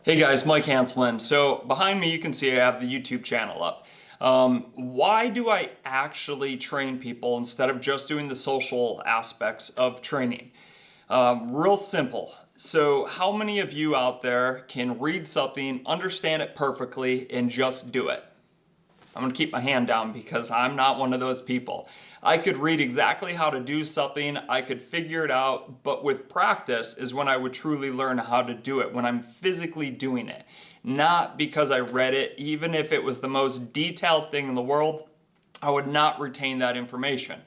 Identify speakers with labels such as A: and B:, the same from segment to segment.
A: Hey guys, Mike Hanselman. So behind me you can see I have the YouTube channel up. Why do I actually train people instead of just doing the social aspects of training? Real simple. So how many of you out there can read something, understand it perfectly, and just do it? I'm gonna keep my hand down because I'm not one of those people. I could read exactly how to do something, I could figure it out, but with practice is when I would truly learn how to do it, when I'm physically doing it. Not because I read it, even if it was the most detailed thing in the world, I would not retain that information.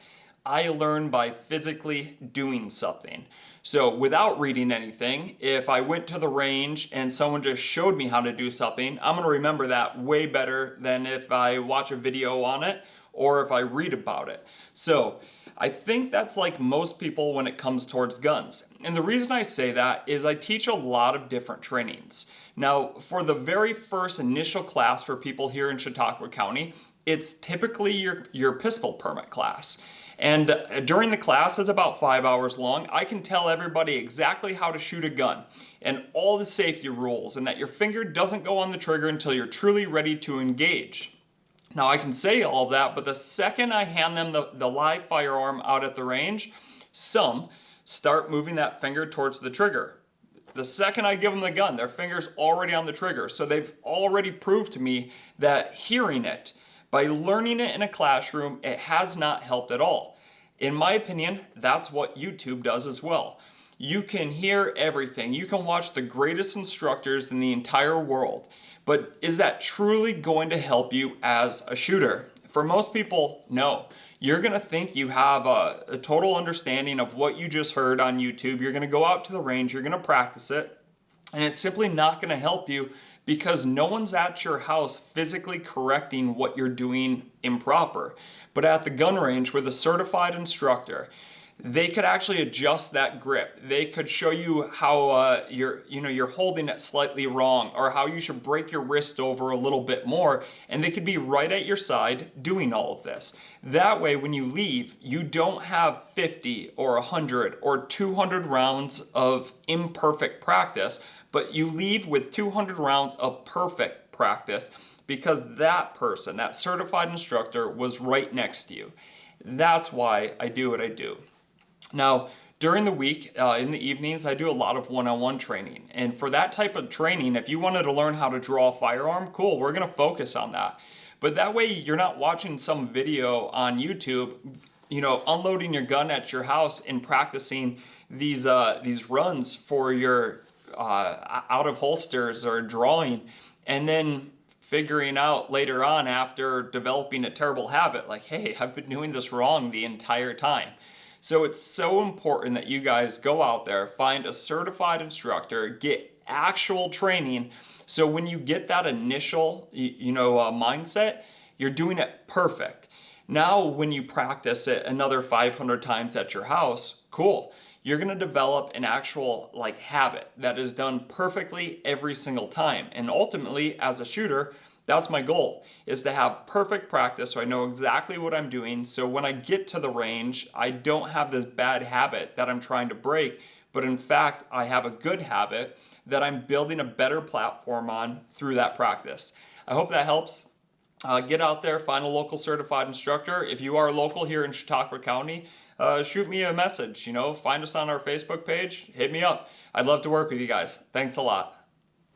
A: I learn by physically doing something. So without reading anything, if I went to the range and someone just showed me how to do something, I'm gonna remember that way better than if I watch a video on it or if I read about it. So I think that's like most people when it comes towards guns. And the reason I say that is I teach a lot of different trainings. Now, for the very first initial class for people here in Chautauqua County, it's typically your pistol permit class. And during the class, it's about 5 hours long, I can tell everybody exactly how to shoot a gun and all the safety rules and that your finger doesn't go on the trigger until you're truly ready to engage. Now I can say all of that, but the second I hand them the live firearm out at the range, some start moving that finger towards the trigger. The second I give them the gun, their finger's already on the trigger. So they've already proved to me that hearing it, by learning it in a classroom, it has not helped at all. In my opinion, that's what YouTube does as well. You can hear everything. You can watch the greatest instructors in the entire world. But is that truly going to help you as a shooter? For most people, no. You're gonna think you have a total understanding of what you just heard on YouTube. You're gonna go out to the range, you're gonna practice it, and it's simply not gonna help you because no one's at your house physically correcting what you're doing improper. But at the gun range with a certified instructor, they could actually adjust that grip. They could show you how you're holding it slightly wrong or how you should break your wrist over a little bit more, and they could be right at your side doing all of this. That way when you leave, you don't have 50 or 100 or 200 rounds of imperfect practice, but you leave with 200 rounds of perfect practice because that person, that certified instructor, was right next to you. That's why I do what I do. Now, during the week, in the evenings, I do a lot of one-on-one training. And for that type of training, if you wanted to learn how to draw a firearm, cool, we're gonna focus on that. But that way you're not watching some video on YouTube, unloading your gun at your house and practicing these runs for your out of holsters or drawing, and then figuring out later on after developing a terrible habit, like, hey, I've been doing this wrong the entire time. So it's so important that you guys go out there, find a certified instructor, get actual training, so when you get that initial mindset, you're doing it perfect. Now when you practice it another 500 times at your house, cool. You're gonna develop an actual habit that is done perfectly every single time. And ultimately, as a shooter, that's my goal, is to have perfect practice so I know exactly what I'm doing. So when I get to the range, I don't have this bad habit that I'm trying to break, but in fact, I have a good habit that I'm building a better platform on through that practice. I hope that helps. Get out there, find a local certified instructor. If you are local here in Chautauqua County, shoot me a message, find us on our Facebook page, hit me up. I'd love to work with you guys. Thanks a lot.